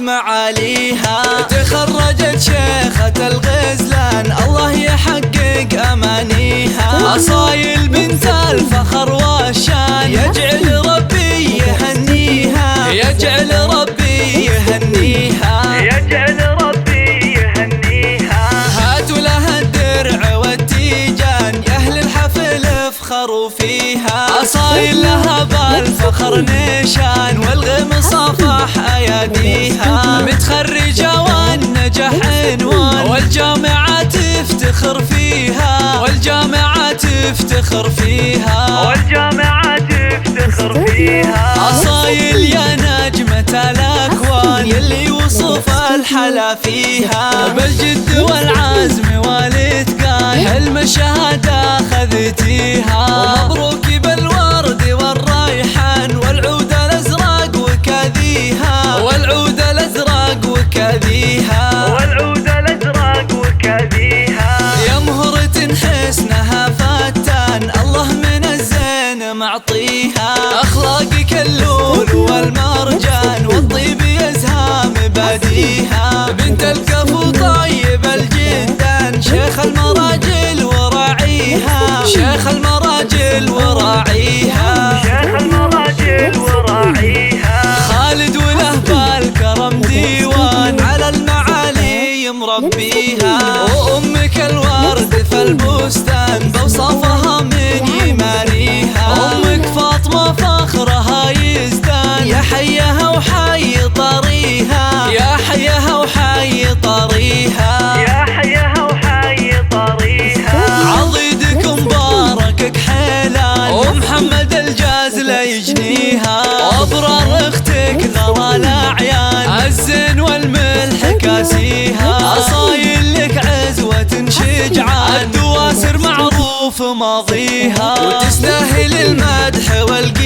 معاليها. تخرجت شيخة الغزلان الله يحقق أمانيها. أصايل بنت الفخر والشان يجعل ربي يهنيها، يجعل ربي يهنيها، يجعل ربي يهنيها. هاتوا لها الدرع والتيجان يا أهل الحفل افخروا فيها. أصايل لها بالفخر نشان والغم صفح أياديها. متخرجة والنجاح عنوان والجامعة تفتخر فيها، والجامعة تفتخر فيها، والجامعة تفتخر فيها. أصايل يا نجمة الأكوان يلي وصف الحلا فيها. بالجد والعزم والإتقان حلم الشهادة خذتيها. ومبروك بالورد والريحان والعود الأزرق وكذيها، والعود الأزرق وكذيها، والعود الأزرق وكذيها. يا مهرة حسنها فتان الله من الزين معطيها. أخلاقك اللول والمرجان والطيب يزهام باديها. بنت الكفو طيب الجدان شيخ المراجل وراعيها، شيخ المراجل وراعيها، شيخ المراجل وراعيها. خالد وله بالكرم ديوان على المعالي مربيها. وأمك الورد في البستان بوصفها من يمانيها. أمك فاطمة فخرها يزدان يا حيها وحي طريها، يا حيها وحي طريها، يا حيها وحي طريها. عضيدك مباركك حيلان ومحمد الجازل يجنيها. وأبرار اختك غلا الأعيان الزين والملح كاسيها. أصايل لك عزوة شجعان الدواسر معروف ماضيها. وتستاهل المدح والقيل